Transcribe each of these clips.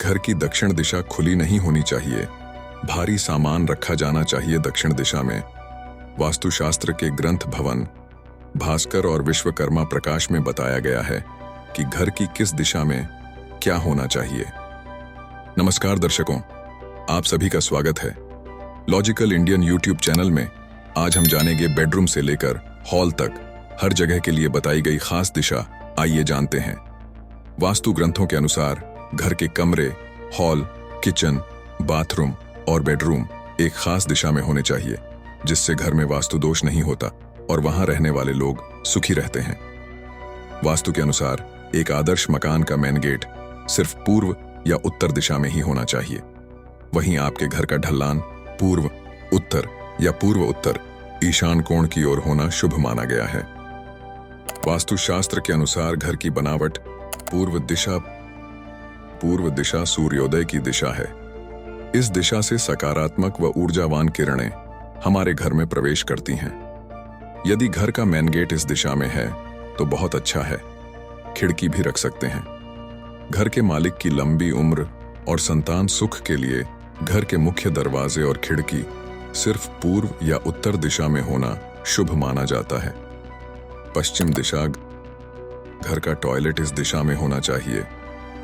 घर की दक्षिण दिशा खुली नहीं होनी चाहिए। भारी सामान रखा जाना चाहिए दक्षिण दिशा में। वास्तुशास्त्र के ग्रंथ भवन, भास्कर और विश्वकर्मा प्रकाश में बताया गया है कि घर की किस दिशा में क्या होना चाहिए। नमस्कार दर्शकों, आप सभी का स्वागत है लॉजिकल इंडियन यूट्यूब चैनल में। आज हम जानेंगे बेडरूम से लेकर हॉल तक हर जगह के लिए बताई गई खास दिशा। आइए जानते हैं। वास्तु ग्रंथों के अनुसार घर के कमरे, हॉल, किचन, बाथरूम और बेडरूम एक खास दिशा में होने चाहिए, जिससे घर में वास्तु दोष नहीं होता और वहां रहने वाले लोग सुखी रहते हैं। वास्तु के अनुसार एक आदर्श मकान का मेन गेट सिर्फ पूर्व या उत्तर दिशा में ही होना चाहिए। वहीं आपके घर का ढलान पूर्व, उत्तर या पूर्व उत्तर, ईशान कोण की ओर होना शुभ माना गया है। वास्तुशास्त्र के अनुसार घर की बनावट पूर्व दिशा सूर्योदय की दिशा है। इस दिशा से सकारात्मक व ऊर्जावान किरणें हमारे घर में प्रवेश करती हैं। यदि घर का मेन गेट इस दिशा में है तो बहुत अच्छा है। खिड़की भी रख सकते हैं। घर के मालिक की लंबी उम्र और संतान सुख के लिए घर के मुख्य दरवाजे और खिड़की सिर्फ पूर्व या उत्तर दिशा में होना शुभ माना जाता है। पश्चिम दिशा, घर का टॉयलेट इस दिशा में होना चाहिए।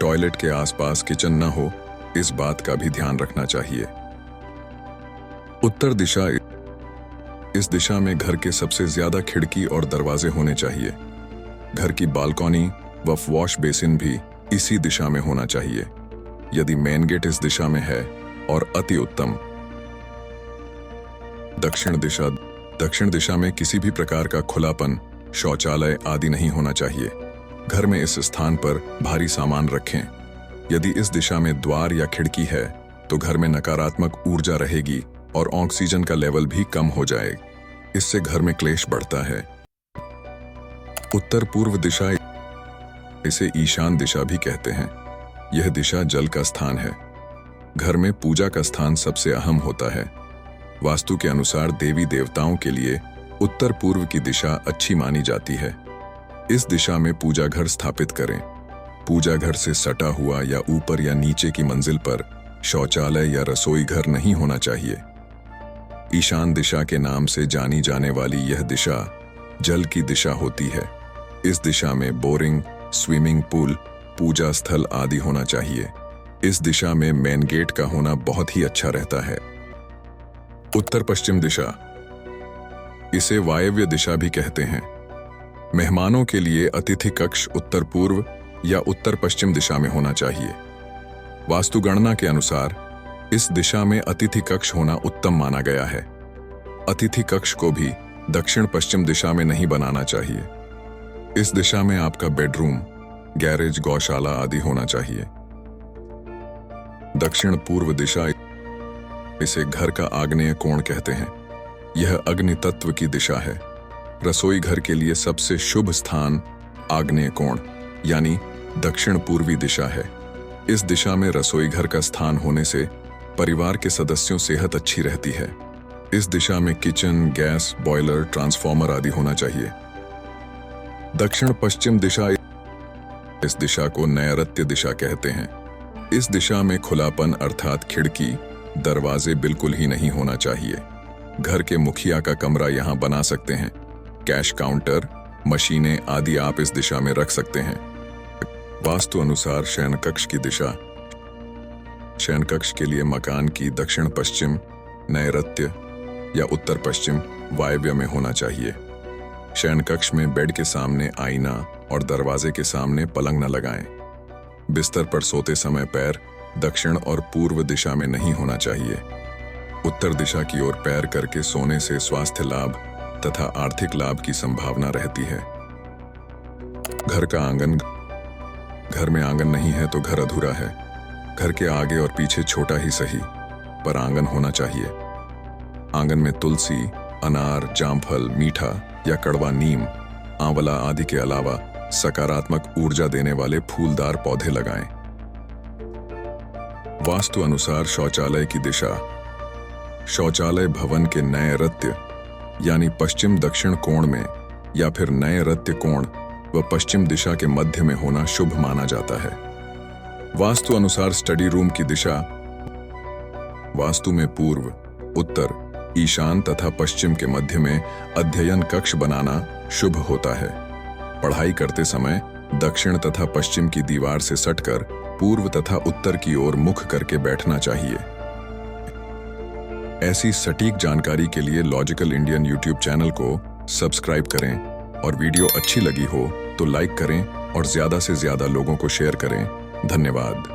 टॉयलेट के आसपास किचन न हो, इस बात का भी ध्यान रखना चाहिए। उत्तर दिशा, इस दिशा में घर के सबसे ज्यादा खिड़की और दरवाजे होने चाहिए। घर की बालकनी व वॉश बेसिन भी इसी दिशा में होना चाहिए। यदि मेन गेट इस दिशा में है और अति उत्तम। दक्षिण दिशा में किसी भी प्रकार का खुलापन, शौचालय आदि नहीं होना चाहिए। घर में इस स्थान पर भारी सामान रखें। यदि इस दिशा में द्वार या खिड़की है तो घर में नकारात्मक ऊर्जा रहेगी और ऑक्सीजन का लेवल भी कम हो जाएगा। इससे घर में क्लेश बढ़ता है। उत्तर पूर्व दिशा, इसे ईशान दिशा भी कहते हैं। यह दिशा जल का स्थान है। घर में पूजा का स्थान सबसे अहम होता है। वास्तु के अनुसार देवी देवताओं के लिए उत्तर पूर्व की दिशा अच्छी मानी जाती है। इस दिशा में पूजा घर स्थापित करें। पूजा घर से सटा हुआ या ऊपर या नीचे की मंजिल पर शौचालय या रसोई घर नहीं होना चाहिए। ईशान दिशा के नाम से जानी जाने वाली यह दिशा जल की दिशा होती है। इस दिशा में बोरिंग, स्विमिंग पूल, पूजा स्थल आदि होना चाहिए। इस दिशा में मेन गेट का होना बहुत ही अच्छा रहता है। उत्तर पश्चिम दिशा, इसे वायव्य दिशा भी कहते हैं। मेहमानों के लिए अतिथि कक्ष उत्तर पूर्व या उत्तर पश्चिम दिशा में होना चाहिए। वास्तु गणना के अनुसार इस दिशा में अतिथि कक्ष होना उत्तम माना गया है। अतिथि कक्ष को भी दक्षिण पश्चिम दिशा में नहीं बनाना चाहिए। इस दिशा में आपका बेडरूम, गैरेज, गौशाला आदि होना चाहिए। दक्षिण पूर्व दिशा, इसे घर का आग्नेय कोण कहते हैं। यह अग्नि तत्व की दिशा है। रसोई घर के लिए सबसे शुभ स्थान आग्नेय कोण यानी दक्षिण पूर्वी दिशा है। इस दिशा में रसोई घर का स्थान होने से परिवार के सदस्यों सेहत अच्छी रहती है। इस दिशा में किचन, गैस, बॉयलर, ट्रांसफार्मर आदि होना चाहिए। दक्षिण पश्चिम दिशा, इस दिशा को नैऋत्य दिशा कहते हैं। इस दिशा में खुलापन अर्थात खिड़की, दरवाजे बिल्कुल ही नहीं होना चाहिए। घर के मुखिया का कमरा यहां बना सकते हैं। कैश काउंटर, मशीनें आदि आप इस दिशा में रख सकते हैं। वास्तु अनुसार शयन कक्ष की दिशा, शयन कक्ष के लिए मकान की दक्षिण पश्चिम, नैऋत्य या उत्तर पश्चिम, वायव्य में होना चाहिए। शयन कक्ष में बेड के सामने आईना और दरवाजे के सामने पलंग न लगाएं। बिस्तर पर सोते समय पैर दक्षिण और पूर्व दिशा में नहीं होना चाहिए। उत्तर दिशा की ओर पैर करके सोने से स्वास्थ्य लाभ तथा आर्थिक लाभ की संभावना रहती है। घर का आंगन, घर में आंगन नहीं है तो घर अधूरा है। घर के आगे और पीछे छोटा ही सही पर आंगन होना चाहिए। आंगन में तुलसी, अनार, जामफल, मीठा या कड़वा नीम, आंवला आदि के अलावा सकारात्मक ऊर्जा देने वाले फूलदार पौधे लगाएं। वास्तु अनुसार शौचालय की दिशा, शौचालय भवन के नैऋत्य यानी पश्चिम दक्षिण कोण में या फिर नैऋत्य कोण व पश्चिम दिशा के मध्य में होना शुभ माना जाता है। वास्तु अनुसार स्टडी रूम की दिशा वास्तु में पूर्व, उत्तर, ईशान तथा पश्चिम के मध्य में अध्ययन कक्ष बनाना शुभ होता है। पढ़ाई करते समय दक्षिण तथा पश्चिम की दीवार से सटकर पूर्व तथा उत्तर की ओर मुख करके बैठना चाहिए। ऐसी सटीक जानकारी के लिए लॉजिकल इंडियन यूट्यूब चैनल को सब्सक्राइब करें और वीडियो अच्छी लगी हो तो लाइक करें और ज्यादा से ज्यादा लोगों को शेयर करें। धन्यवाद।